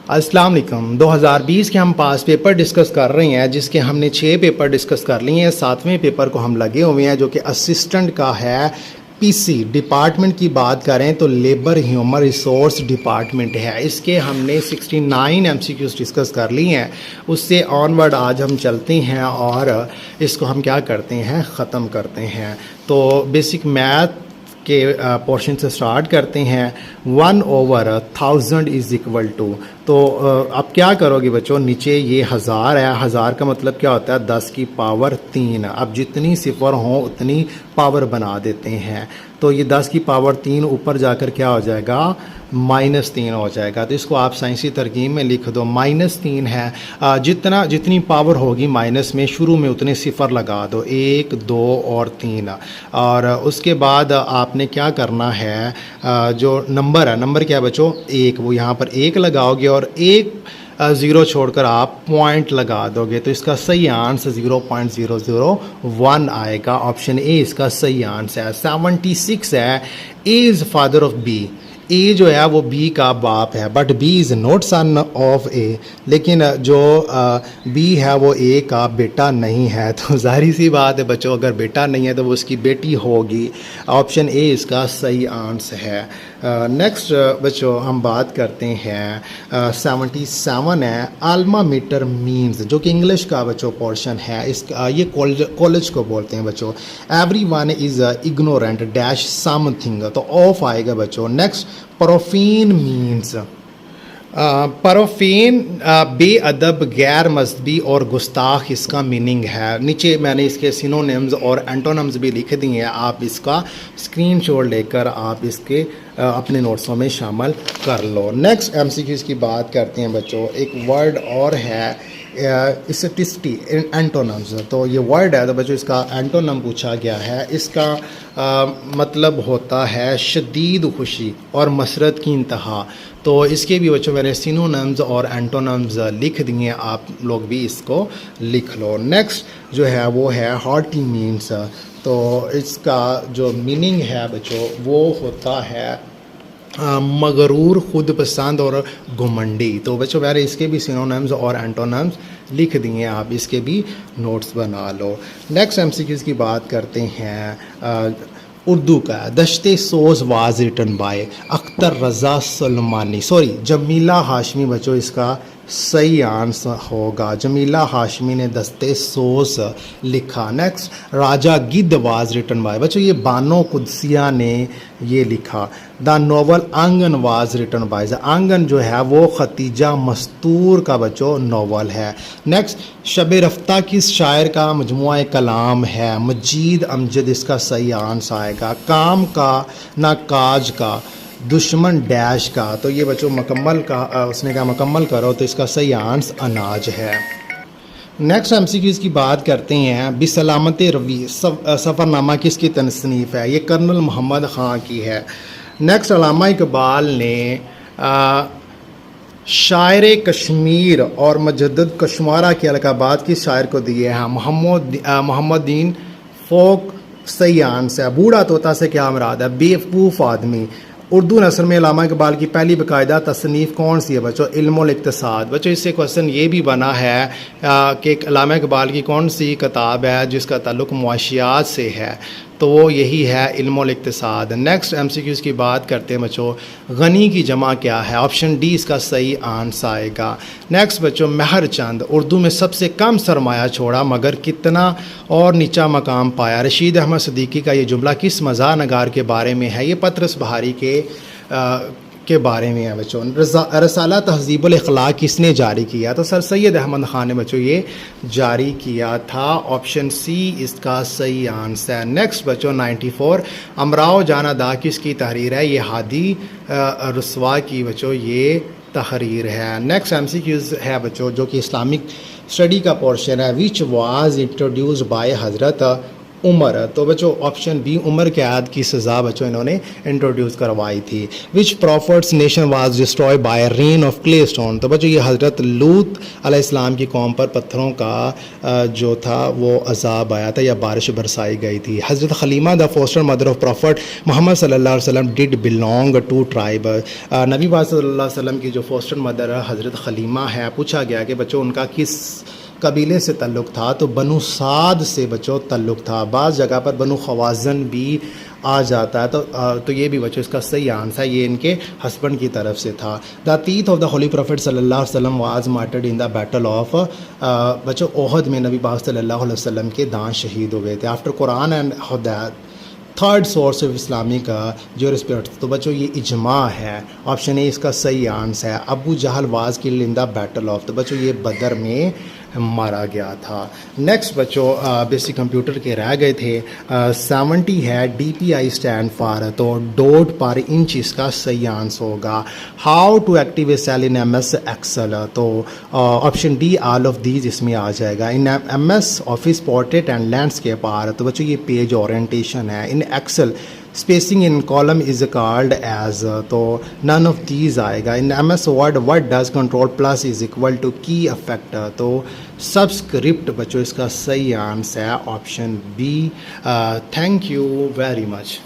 अस्सलाम वालेकुम। 2020 के हम पास पेपर डिस्कस कर रहे हैं, जिसके हमने 6 पेपर डिस्कस कर लिए हैं। 7वें पेपर को हम लगे हुए हैं, जो कि असिस्टेंट का है। पीसी डिपार्टमेंट की बात करें तो लेबर ह्यूमन रिसोर्स डिपार्टमेंट है। इसके हमने 69 एमसीक्यूज डिस्कस कर लिए हैं। उससे ऑनवर्ड आज हम चलते हैं और इसको हम क्या करते हैं, ख़त्म करते हैं। तो बेसिक मैथ के पोर्शन से स्टार्ट करते हैं। 1/1000 इज़ इक्वल टू, तो अब क्या करोगे बच्चों, नीचे ये 1000 है। 1000 का मतलब क्या होता है, 10 की पावर 3। अब जितनी सिफर हों उतनी पावर बना देते हैं। तो ये 10 की पावर 3 ऊपर जाकर क्या हो जाएगा, -3 हो जाएगा। तो इसको आप साइंसी तरकीब में लिख दो, -3 है। जितनी पावर होगी माइनस में, शुरू में उतने सिफर लगा दो, 1, 2 और 3। और उसके बाद आपने क्या करना है, जो नंबर है, नंबर क्या है बच्चों, 1, वो यहाँ पर 1 लगाओगे और एक 0 छोड़कर आप पॉइंट लगा दोगे। तो इसका सही आंसर 0.001 आएगा। ऑप्शन ए इसका सही आंसर है। 76 है, A is father of B. A जो है वो बी का बाप है, but B is not son of A. लेकिन जो बी है वो ए का बेटा नहीं है। तो जाहिर सी बात है बच्चों, अगर बेटा नहीं है तो वो उसकी बेटी होगी। ऑप्शन ए इसका सही आंसर है। नेक्स्ट बच्चों हम बात करते हैं 77 है, आल्मा मीटर मीन्स, जो कि इंग्लिश का बच्चों पोर्शन है। इसका ये कॉलेज को बोलते हैं बच्चों। Every one is ignorant dash something, तो ऑफ आएगा बच्चों। नेक्स्ट प्रोफेन मीन्स, प्रोफेन बेअदब, गैर मजहबी और गुस्ताख इसका मीनिंग है। नीचे मैंने इसके सिनोनिम्स और एंटोनिम्स भी लिख दिए हैं, आप इसका स्क्रीनशॉट लेकर आप इसके अपने नोट्सों में शामिल कर लो। नेक्स्ट एमसीक्यूज़ की बात करते हैं बच्चों। एक वर्ड और है स्टेटिस्टी एंटोनम्स, तो ये वर्ड है तो बच्चों इसका एंटोनम पूछा गया है। इसका मतलब होता है शदीद खुशी और मसरत की इंतहा। तो इसके भी बच्चों मैंने सिनोनिम्स और एंटोनम्स लिख दिए, आप लोग भी इसको लिख लो। नेक्स्ट जो है वो है हॉटी मीन्स, तो इसका जो मीनिंग है बच्चों वो होता है मगरूर, खुद पसंद और घुमंडी। तो बच्चों मैंने इसके भी सिनोनिम्स और एंटोनिम्स लिख दिए हैं, आप इसके भी नोट्स बना लो। नेक्स्ट एमसीक्यूज़ की बात करते हैं उर्दू का। Dashte Soz was written by Akhtar Raza Salmani, sorry Jamila Hashmi बच्चों इसका सही आंसर होगा। जमीला हाशमी ने दस्ते सोस लिखा। नेक्स्ट राजा गिद्ध वाज रिटन बाय, बच्चों ये बानो कुदसिया ने ये लिखा। द नोवेल आंगन वाज रिटन बाय, आंगन जो है वो खतीजा मस्तूर का बच्चों नोवेल है। नेक्स्ट शब रफ्ता किस शायर का मजमुआ कलाम है, मजीद अमजद इसका सही आंसर आएगा। काम का ना काज का, दुश्मन डैश का, तो ये बच्चों मुकम्मल का उसने कहा मुकम्मल करो, तो इसका सही आंसर अनाज है। नेक्स्ट एमसीक्यूज़ की बात करते हैं। बिसलामत रवी सफ़रनामा किसकी तसनीफ़ है, ये कर्नल मोहम्मद ख़ान की है। नेक्स्ट अल्लामा इकबाल ने शायर कश्मीर और मुजद्दिद कश्मारा के अलक़ाबात किस शायर को दिए हैं, मोहम्मदीन फ़ोक सही आंसर है। बूढ़ा तोता से क्या मुराद है, बेवकूफ़ आदमी। उर्दू नस्र में अल्लामा इकबाल की पहली बाकायदा तसनीफ़ कौन सी है बच्चों, इल्मुल इक्तिसाद। बच्चों इससे क्वेश्चन ये भी बना है कि अल्लामा इकबाल की कौन सी किताब है जिसका ताल्लुक़ मुआशियात से है, तो वो यही है इल्मुल इक्तिसाद। नेक्स्ट एमसीक्यूज़ की बात करते हैं बच्चों। गनी की जमा क्या है, ऑप्शन डी इसका सही आंसर आएगा। नेक्स्ट बच्चों महर चंद, उर्दू में सबसे कम सरमाया छोड़ा मगर कितना और नीचा मकाम पाया। रशीद अहमद सिद्दीकी का ये जुमला किस मज़ाह नगार के बारे में है, ये पतरस बहारी के बारे में है बच्चों। रसाला तहज़ीबुल अखलाक किसने जारी किया, तो सर सैयद अहमद ख़ान ने बच्चों ये जारी किया था। ऑप्शन सी इसका सही आंसर है। नेक्स्ट बच्चों 94 अमराव जाना दा किसकी तहरीर है, ये हादी रसवा की बच्चों ये तहरीर है। नेक्स्ट एमसीक्यूज़ है बच्चों जो कि इस्लामिक स्टडी का पोर्शन है। विच वाज इंट्रोड्यूस्ड बाय हज़रत उम्र। तो बच्चों ऑप्शन बी उम्र कैद की सज़ा बच्चों इन्होंने इंट्रोड्यूस करवाई थी। Which prophet's nation was destroyed by rain of clay stone. तो बच्चों ये हज़रत लूत अलैहिस्सलाम की कौम पर पत्थरों का जो था वो अजाब आया था या बारिश बरसाई गई थी। हज़रत Halima the foster mother of prophet Muhammad सल्लल्लाहु अलैहि वसल्लम डिड बिलोंग टू ट्राइब। नबी पाक सल्लल्लाहु अलैहि वसल्लम की जो फोस्टर मदर हज़रत खलीमा है, पूछा गया कि बच्चों उनका किस कबीले से तल्लुक़ था, तो बनु साद से बच्चों तल्लुक़ था। बाज़ जगह पर बनु खवाजन भी आ जाता है, तो ये भी बच्चों इसका सही आंसर है, ये इनके हस्बैंड की तरफ से था। The teeth of the holy prophet सल्लल्लाहु अलैहि वसल्लम was martyred in the battle of बच्चों ओहद में नबी पाक सल्लल्लाहु अलैहि वसल्लम के दांत शहीद हुए थे। After Quran and third source of Islamic जो रिस्पेक्ट। तो बच्चों ये इजमा है, ऑप्शन ए इसका सही आंसर है। Abu Jahl was killed in the battle of. तो बच्चों ये बदर में मारा गया था। नेक्स्ट बच्चों बेसिक कंप्यूटर के रह गए थे। 70 है, DPI स्टैंड फॉर, तो डॉट पर इंच इसका सही आंसर होगा। How to active a cell in MS excel, तो option D all of these इसमें आ जाएगा। In MS office portrait and landscape are, तो बच्चों ये पेज ओरिएंटेशन है। In excel spacing in column is called edge, तो नन ऑफ दीज आएगा। In MS word what does control plus is equal to key affect, तो subscript बच्चों इसका सही आंसर है option B. Thank you very much.